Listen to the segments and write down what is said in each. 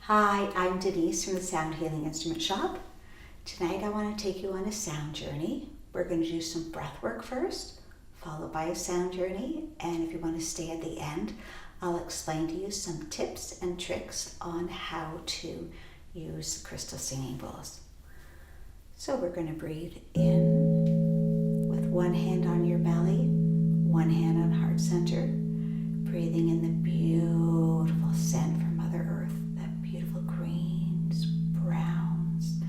Hi, I'm Denise from the Sound Healing Instrument Shop. Tonight I want to take you on a sound journey. We're going to do some breath work first, followed by a sound journey, and if you want to stay at the end, I'll explain to you some tips and tricks on how to use crystal singing bowls. So we're going to breathe in with one hand on your belly, one hand on heart center, breathing in the beautiful scent from Mother Earth, that beautiful greens, browns,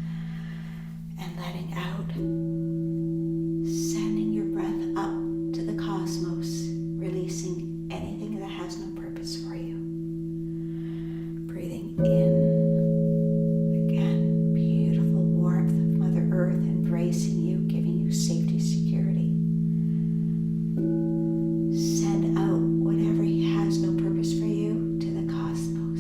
and letting out, sending your breath up to the cosmos, releasing anything that has no purpose for you. Breathing in, again, beautiful warmth of Mother Earth embracing you, giving you safety, security. Send out whatever has no purpose for you to the cosmos.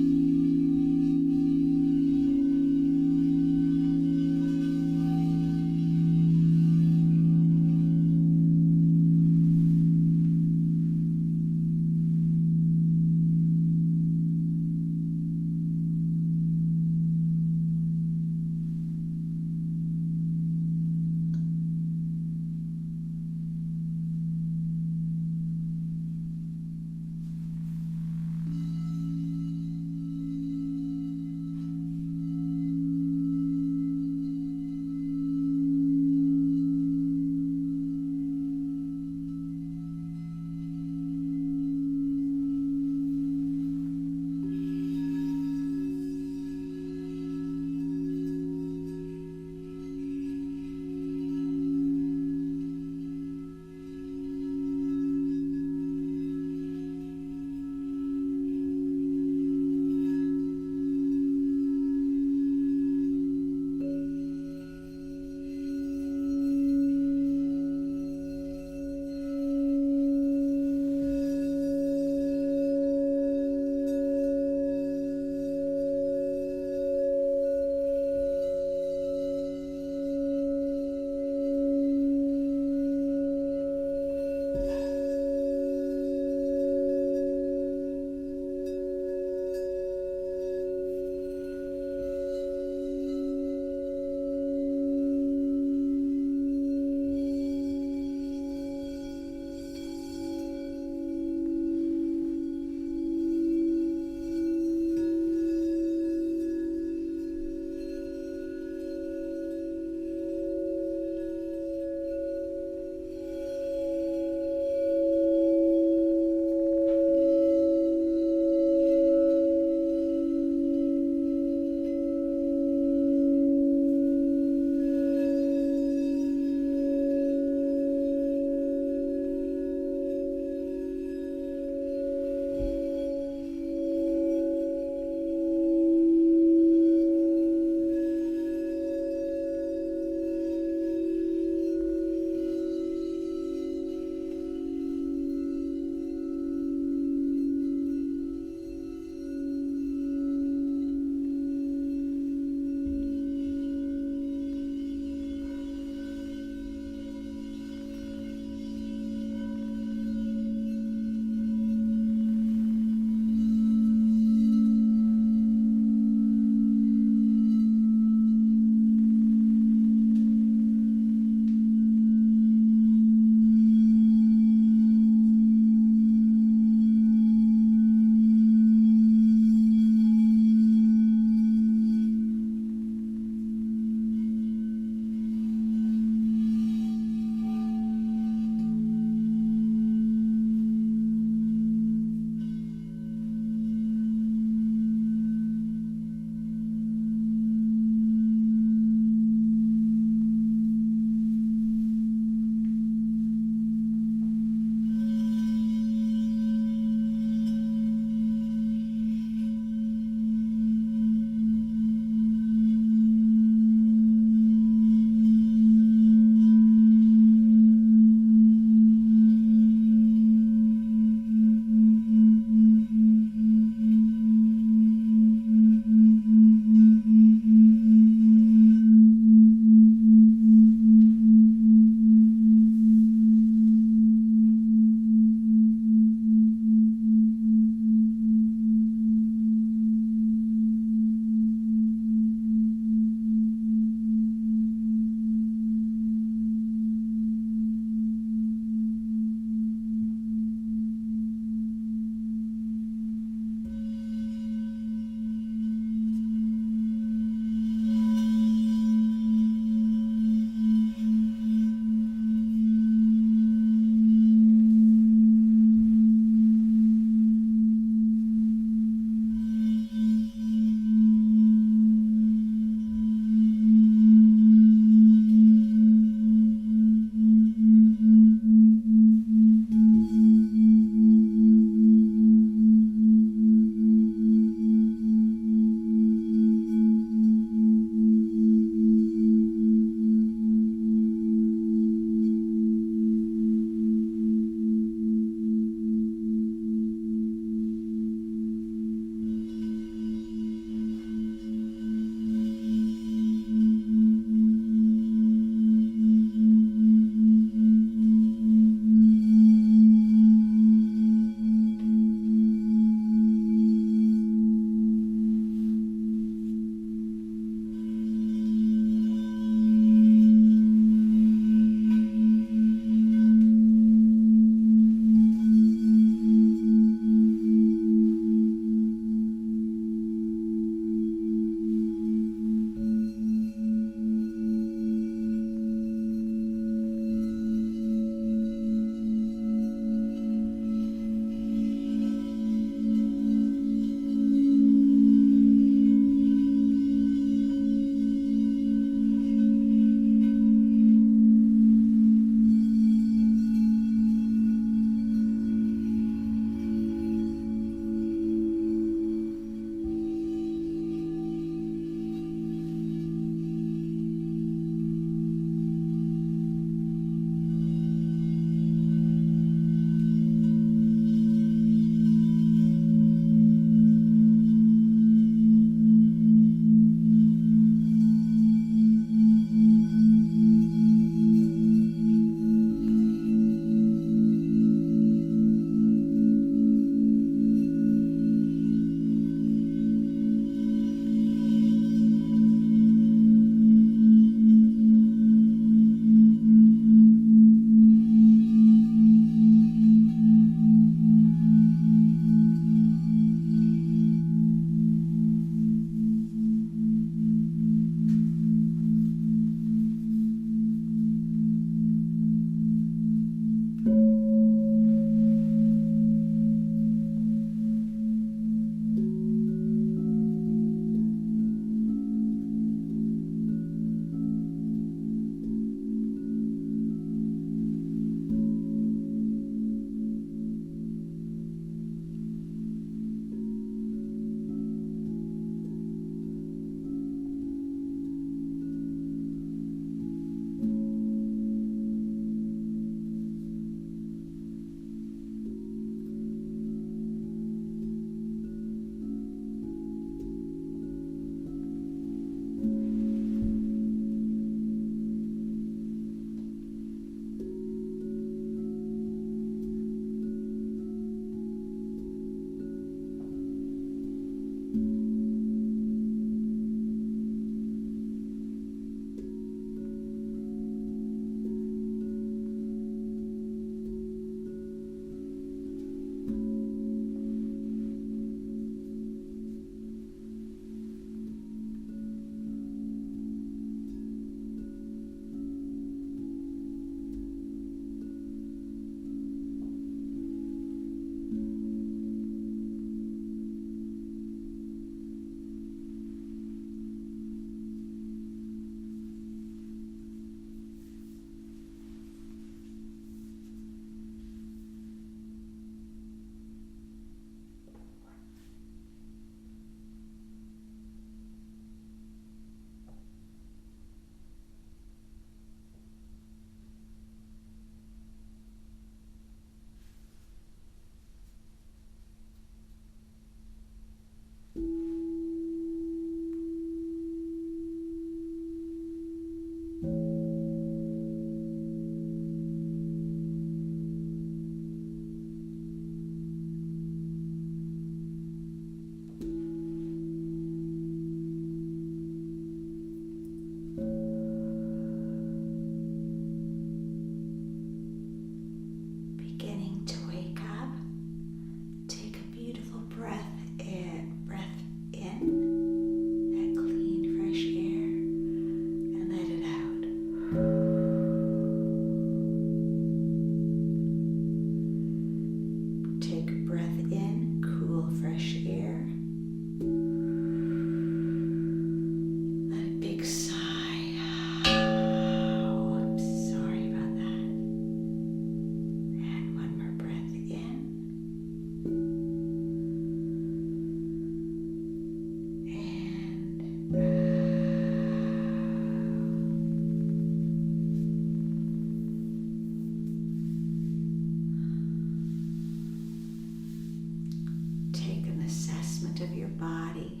movement of your body.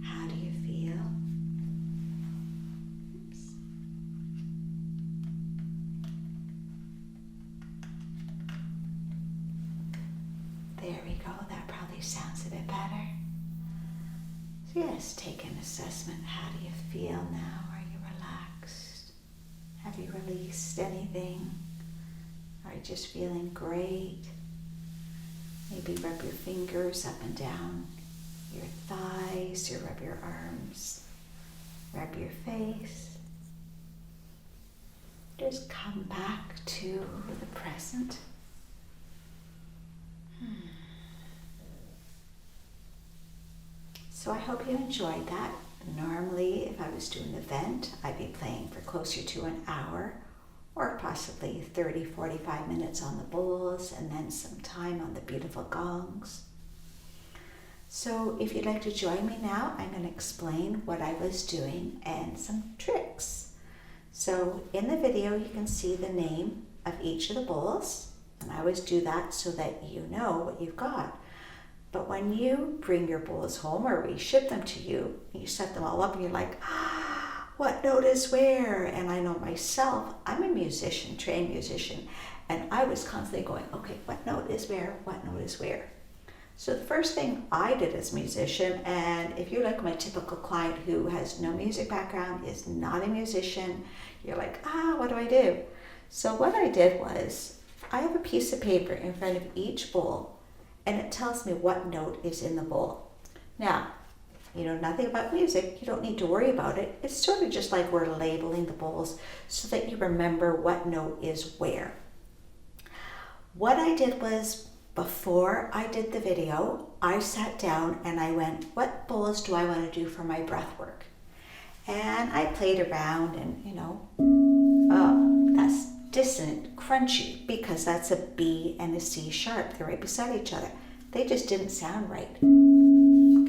How do you feel? Oops. There we go. That probably sounds a bit better. So yes, take an assessment. How do you feel now? Are you relaxed? Have you released anything? Are you just feeling great? Maybe rub your fingers up and down your thighs, or rub your arms, rub your face. Just come back to the present. So I hope you enjoyed that. Normally, if I was doing an event, I'd be playing for closer to an hour, or possibly 30, 45 minutes on the bowls, and then some time on the beautiful gongs. So if you'd like to join me now, I'm going to explain what I was doing and some tricks. So in the video, you can see the name of each of the bowls, and I always do that so that you know what you've got. But when you bring your bowls home, or we ship them to you, you set them all up and you're like, what note is where? And I know myself, I'm a musician, trained musician, and I was constantly going, okay, what note is where? What note is where? So the first thing I did as a musician, and if you're like my typical client who has no music background, is not a musician, you're like, what do I do? So what I did was, I have a piece of paper in front of each bowl, and it tells me what note is in the bowl. Now, you know nothing about music, you don't need to worry about it. It's sort of just like we're labeling the bowls so that you remember what note is where. What I did was, before I did the video, I sat down and I went, what bowls do I want to do for my breath work? And I played around and, that's dissonant, crunchy, because that's a B and a C sharp. They're right beside each other. They just didn't sound right.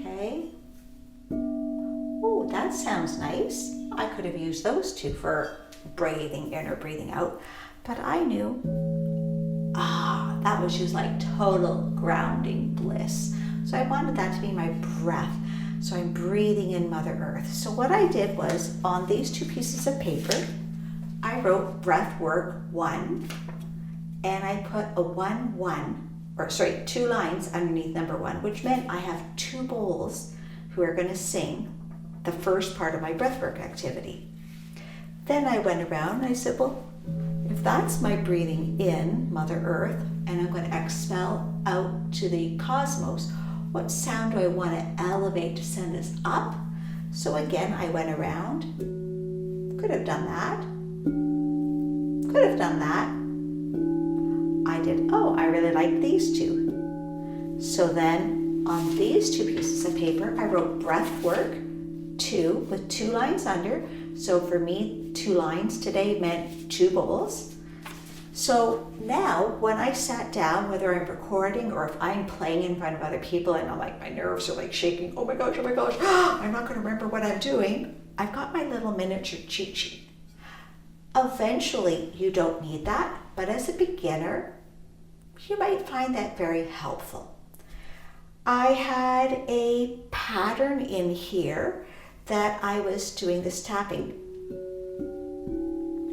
Okay. Oh, that sounds nice. I could have used those two for breathing in or breathing out, but I knew, that was just like total grounding bliss. So I wanted that to be my breath. So I'm breathing in Mother Earth. So what I did was, on these two pieces of paper, I wrote breath work 1, and I put a 2 lines underneath number 1, which meant I have 2 bowls who are going to sing the first part of my breathwork activity. Then I went around and I said, well, if that's my breathing in Mother Earth, and I'm going to expel out to the cosmos, what sound do I want to elevate to send us up? So again, I went around, could have done that, could have done that. I did, I really like these two. So then on these 2 pieces of paper, I wrote breath work 2 with 2 lines under. So for me, 2 lines today meant 2 bowls. So now when I sat down, whether I'm recording or if I'm playing in front of other people and I'm like, my nerves are like shaking, oh my gosh, I'm not going to remember what I'm doing. I've got my little miniature cheat sheet. Eventually, you don't need that, but as a beginner, you might find that very helpful. I had a pattern in here that I was doing this tapping.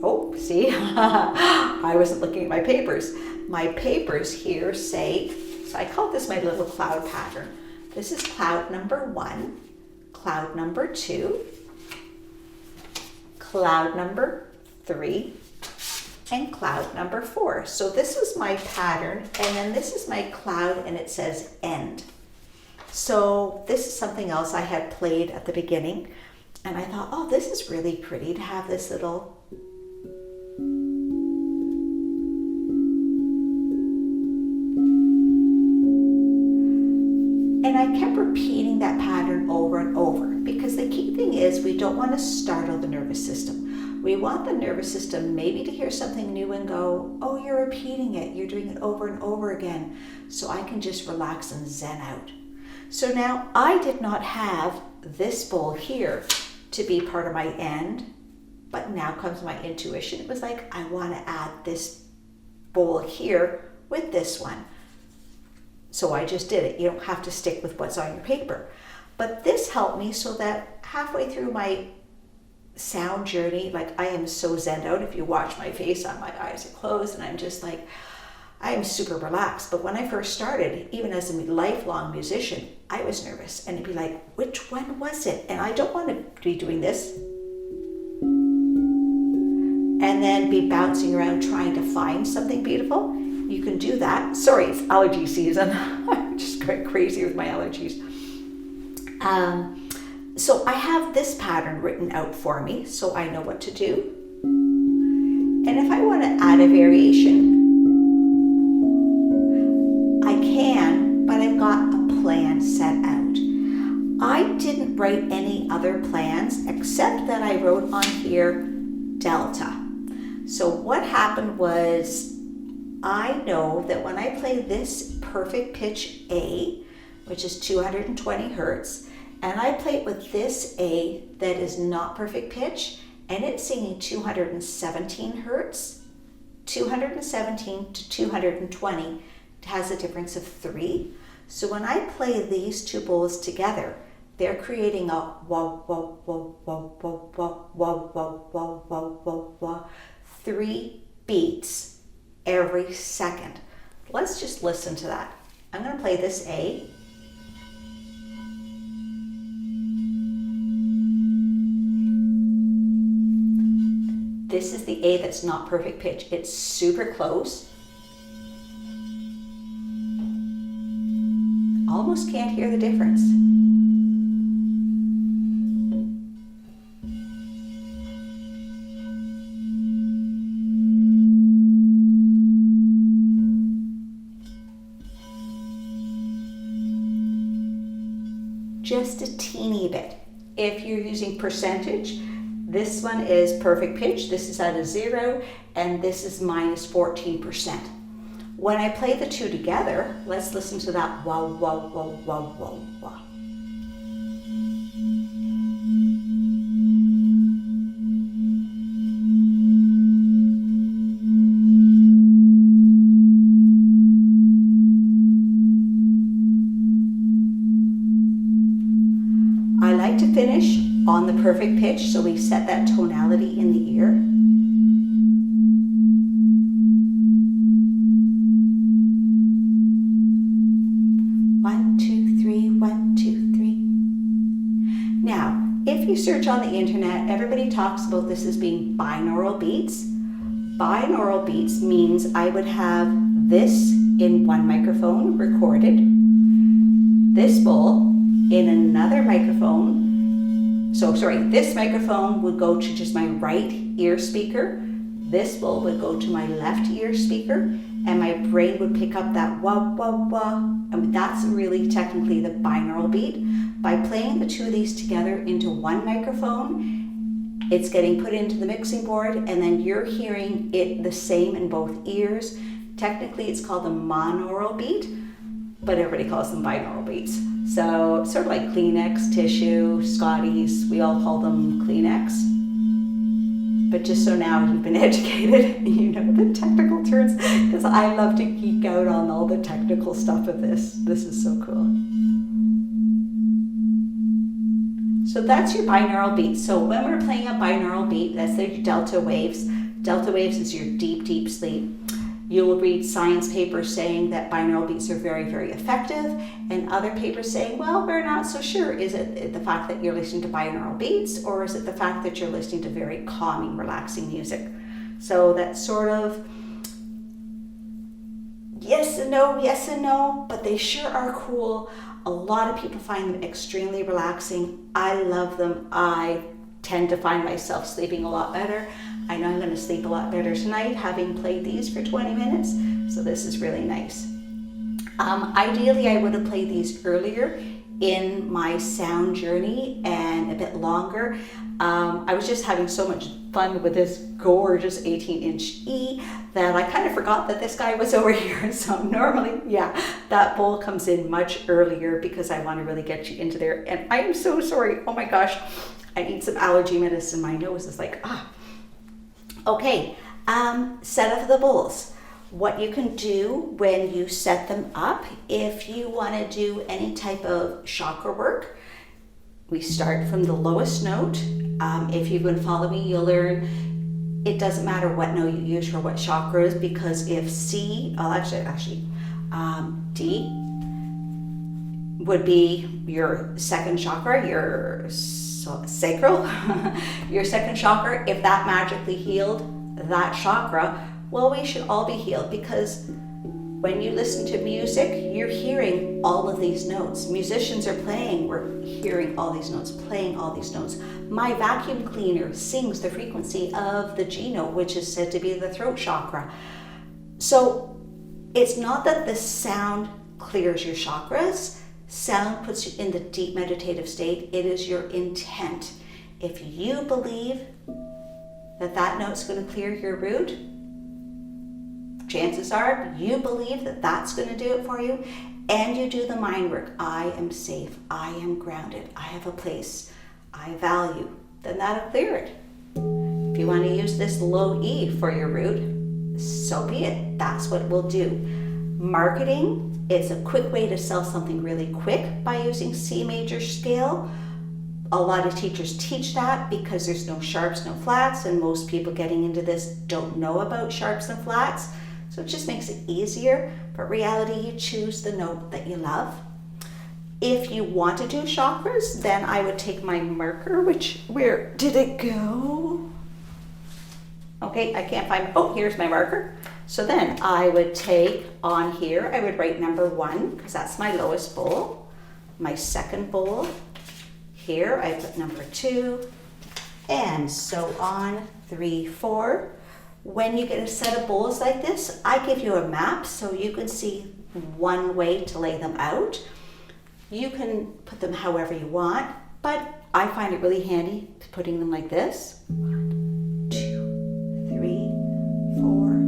Oh, see, I wasn't looking at my papers. My papers here say, so I call this my little cloud pattern. This is cloud number 1, cloud number 2, cloud number 3, and cloud number 4. So this is my pattern, and then this is my cloud, and it says end. So this is something else I had played at the beginning, and I thought, this is really pretty to have this little and I kept repeating that pattern over and over, because the key thing is we don't want to startle the nervous system. We want the nervous system maybe to hear something new and go, oh, you're repeating it, you're doing it over and over again, so I can just relax and zen out. So now I did not have this bowl here to be part of my end, but now comes my intuition. It was like, I want to add this bowl here with this one. So I just did it. You don't have to stick with what's on your paper. But this helped me so that halfway through my sound journey, like I am so zen out. If you watch my face, my eyes are closed and I'm just like, I am super relaxed. But when I first started, even as a lifelong musician, I was nervous and it'd be like, which one was it? And I don't want to be doing this and then be bouncing around trying to find something beautiful. You can do that. Sorry, it's allergy season. I'm just going crazy with my allergies. So I have this pattern written out for me, so I know what to do. And if I want to add a variation, I can, but I've got a plan set out. I didn't write any other plans except that I wrote on here delta. So what happened was, I know that when I play this perfect pitch A, which is 220 hertz, and I play it with this A that is not perfect pitch, and it's singing 217 hertz, 217 to 220 has a difference of 3. So when I play these two bowls together, they're creating a wah, wah, wah, wah, wah, wah, wah, wah, wah, wah, wah, wah, 3 beats every second. Let's just listen to that. I'm going to play this A. This is the A that's not perfect pitch. It's super close. Almost can't hear the difference. Just a teeny bit. If you're using percentage, this one is perfect pitch, this is at a 0, and this is minus 14%. When I play the two together, let's listen to that wah, wah, wah, wah, wah, wah. I like to finish on the perfect pitch, so we set that tonality in the ear. One, two, three, 1, 2, 3. Now, if you search on the internet, everybody talks about this as being binaural beats. Binaural beats means I would have this in one microphone recorded, this bowl in another microphone. So sorry, this microphone would go to just my right ear speaker. This bowl would go to my left ear speaker, and my brain would pick up that wah, wah, wah. And that's really technically the binaural beat. By playing the two of these together into one microphone, it's getting put into the mixing board, and then you're hearing it the same in both ears. Technically, it's called a monaural beat, but everybody calls them binaural beats. So sort of like Kleenex, tissue, Scotties, we all call them Kleenex. But just so now you've been educated, you know the technical terms, because I love to geek out on all the technical stuff of this. This is so cool. So that's your binaural beat. So when we're playing a binaural beat, that's the delta waves. Delta waves is your deep, deep sleep. You'll read science papers saying that binaural beats are very, very effective, and other papers saying, well, we're not so sure. Is it the fact that you're listening to binaural beats, or is it the fact that you're listening to very calming, relaxing music? So that's sort of yes and no, but they sure are cool. A lot of people find them extremely relaxing. I love them. I tend to find myself sleeping a lot better. I know I'm going to sleep a lot better tonight having played these for 20 minutes, so this is really nice. Ideally, I would have played these earlier in my sound journey and a bit longer. I was just having so much fun with this gorgeous 18-inch E that I kind of forgot that this guy was over here. So normally, yeah, that bowl comes in much earlier because I want to really get you into there. And I am so sorry. Oh my gosh, I need some allergy medicine. My nose is like, ah. Okay, set up the bowls. what you can do when you set them up, if you want to do any type of chakra work, we start from the lowest note. If you've been following me, you'll learn it doesn't matter what note you use for what chakras, because if D would be your second chakra, your sacral, your second chakra. If that magically healed that chakra, well, we should all be healed, because when you listen to music, you're hearing all of these notes. Musicians are playing, we're hearing all these notes, playing all these notes. My vacuum cleaner sings the frequency of the G note, which is said to be the throat chakra. So it's not that the sound clears your chakras. Sound puts you in the deep meditative state. It is your intent. If you believe that that note's going to clear your root, chances are you believe that that's going to do it for you, and you do the mind work. I am safe. I am grounded. I have a place I value. Then that'll clear it. If you want to use this low E for your root, so be it. That's what we'll do. Marketing, it's a quick way to sell something really quick by using C major scale. A lot of teachers teach that because there's no sharps, no flats, and most people getting into this don't know about sharps and flats. So it just makes it easier, but reality, you choose the note that you love. If you want to do chakras, then I would take my marker, where did it go? Okay, I can't find, oh, here's my marker. So then I would take on here, I would write number 1, because that's my lowest bowl. My second bowl, here I put number 2, and so on, 3, 4. When you get a set of bowls like this, I give you a map so you can see one way to lay them out. You can put them however you want, but I find it really handy putting them like this. 1, 2, 3, 4,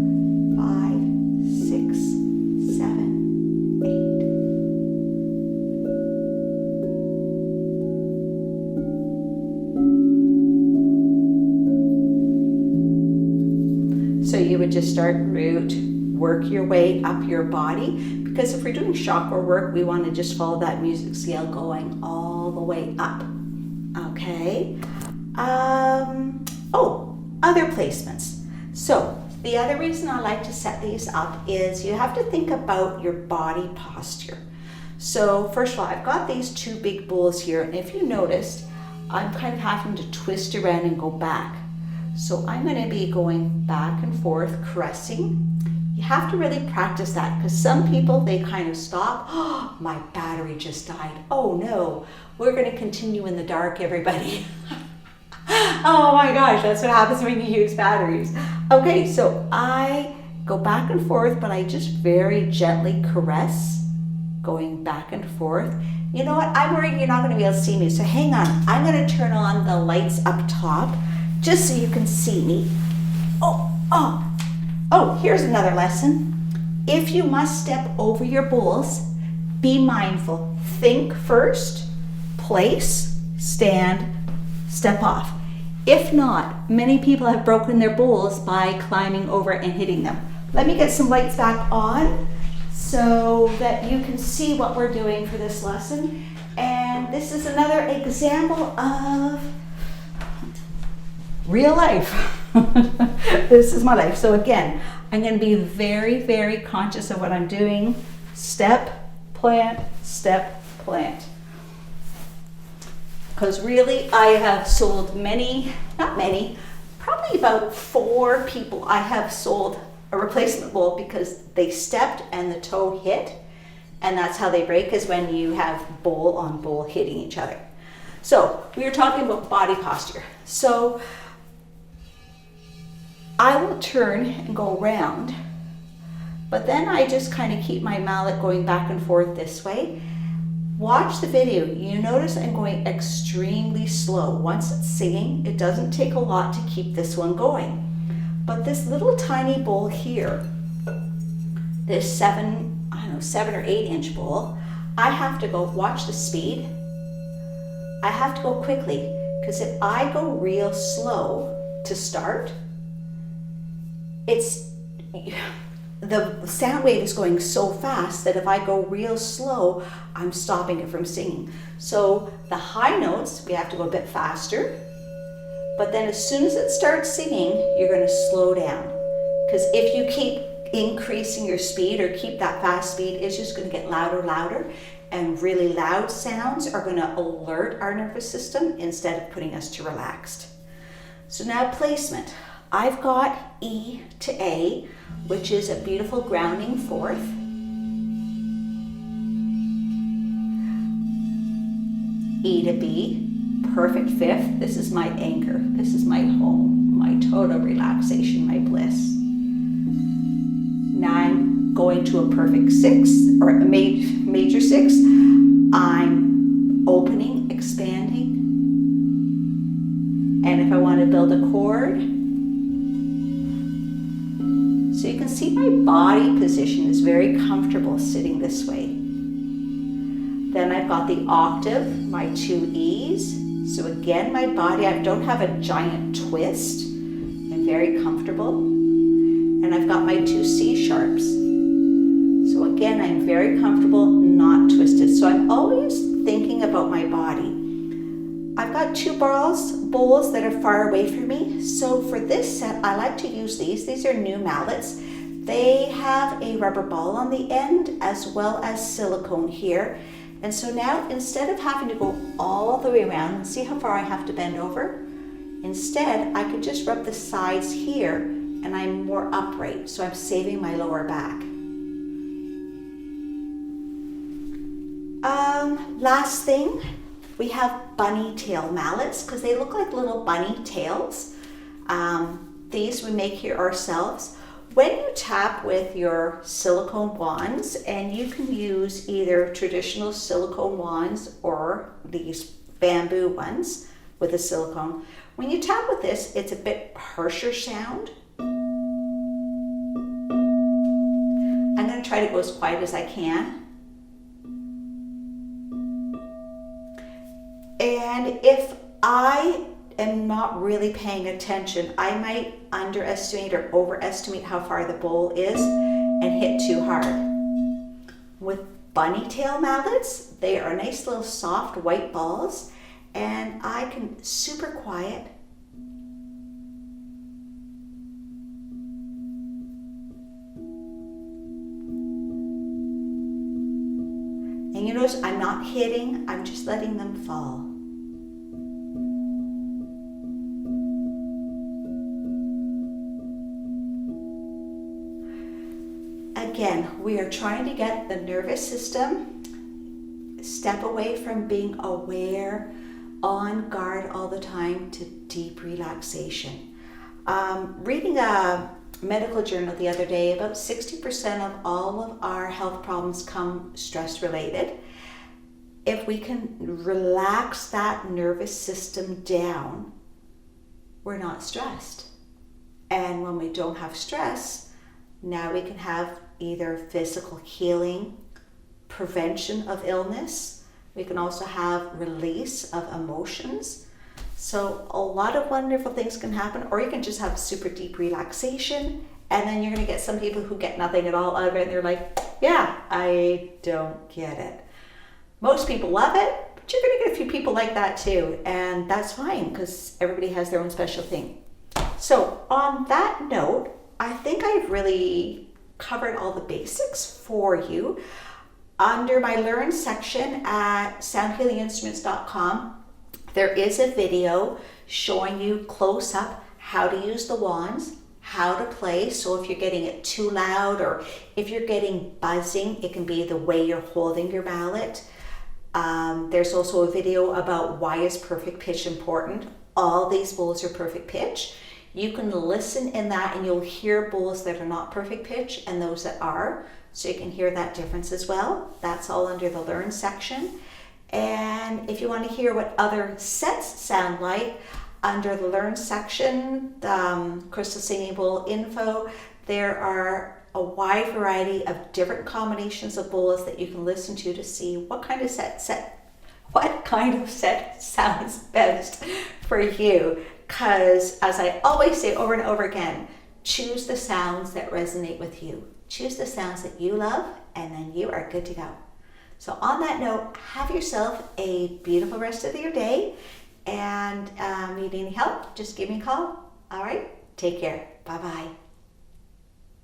5, 6, 7, 8. So you would just start root, work your way up your body, because if we're doing chakra work, we want to just follow that music scale going all the way up. Okay. Other placements. So the other reason I like to set these up is you have to think about your body posture. So first of all, I've got these 2 big bowls here, and if you noticed, I'm kind of having to twist around and go back. So I'm going to be going back and forth, caressing. You have to really practice that, because some people, they kind of stop. Oh, my battery just died. Oh no, we're going to continue in the dark, everybody. Oh my gosh, that's what happens when you use batteries. Okay, so I go back and forth, but I just very gently caress, going back and forth. You know what? I'm worried you're not going to be able to see me, so hang on. I'm going to turn on the lights up top, just so you can see me. Oh, here's another lesson. If you must step over your bowls, be mindful. Think first, place, stand, step off. If not, many people have broken their bowls by climbing over and hitting them. Let me get some lights back on so that you can see what we're doing for this lesson. And this is another example of real life. This is my life. So again, I'm going to be very, very conscious of what I'm doing. Step, plant, step, plant. Because really, I have sold probably about 4 people I have sold a replacement bowl because they stepped and the toe hit, and that's how they break, is when you have bowl on bowl hitting each other. So we were talking about body posture. So I will turn and go around, but then I just kind of keep my mallet going back and forth this way. Watch the video. You notice I'm going extremely slow. Once it's singing, it doesn't take a lot to keep this one going. But this little tiny bowl here, this 7 or 8 inch bowl, I have to go, watch the speed. I have to go quickly, because if I go real slow to start, the sound wave is going so fast that if I go real slow, I'm stopping it from singing. So the high notes, we have to go a bit faster. But then as soon as it starts singing, you're going to slow down. Because if you keep increasing your speed or keep that fast speed, it's just going to get louder. And really loud sounds are going to alert our nervous system instead of putting us to relaxed. So now placement. I've got E to A, which is a beautiful grounding fourth. E to B, perfect fifth. This is my anchor. This is my home, my total relaxation, my bliss. Now I'm going to a perfect six, or a major six. I'm opening, expanding. And if I want to build a chord, so you can see my body position is very comfortable sitting this way. Then I've got the octave, my two E's. So again, my body, I don't have a giant twist. I'm very comfortable. And I've got my two C sharps. So again, I'm very comfortable, not twisted. So I'm always thinking about my body. I've got two bowls that are far away from me. So for this set, I like to use these. These are new mallets. They have a rubber ball on the end as well as silicone here. And so now instead of having to go all the way around and see how far I have to bend over, instead I could just rub the sides here and I'm more upright. So I'm saving my lower back. Last thing, we have bunny tail mallets because they look like little bunny tails. These we make here ourselves. When you tap with your silicone wands, and you can use either traditional silicone wands or these bamboo ones with a silicone. When you tap with this, it's a bit harsher sound. I'm going to try to go as quiet as I can. And if I am not really paying attention, I might underestimate or overestimate how far the bowl is and hit too hard. With bunny tail mallets, they are nice little soft white balls, and I can super quiet. And you notice I'm not hitting, I'm just letting them fall. Again, we are trying to get the nervous system step away from being aware, on guard all the time, to deep relaxation. Reading a medical journal the other day, about 60% of all of our health problems come stress related. If we can relax that nervous system down, we're not stressed. And when we don't have stress, now we can have either physical healing, prevention of illness. We can also have release of emotions. So a lot of wonderful things can happen, or you can just have super deep relaxation, and then you're going to get some people who get nothing at all out of it, and they're like, yeah, I don't get it. Most people love it, but you're going to get a few people like that too, and that's fine because everybody has their own special thing. So on that note, I think I've really covered all the basics for you. Under my Learn section at soundhealinginstruments.com, there is a video showing you close up how to use the wands, how to play. So if you're getting it too loud, or if you're getting buzzing, it can be the way you're holding your mallet. There's also a video about why is perfect pitch important. All these bowls are perfect pitch. You can listen in that and you'll hear bowls that are not perfect pitch and those that are. So you can hear that difference as well. That's all under the Learn section. And if you want to hear what other sets sound like, under the Learn section, the Crystal Singing Bowl info, there are a wide variety of different combinations of bowls that you can listen to see what kind of set sounds best for you. Because as I always say over and over again, choose the sounds that resonate with you. Choose the sounds that you love, and then you are good to go. So on that note, have yourself a beautiful rest of your day, and need any help, just give me a call. All right, take care. Bye-bye.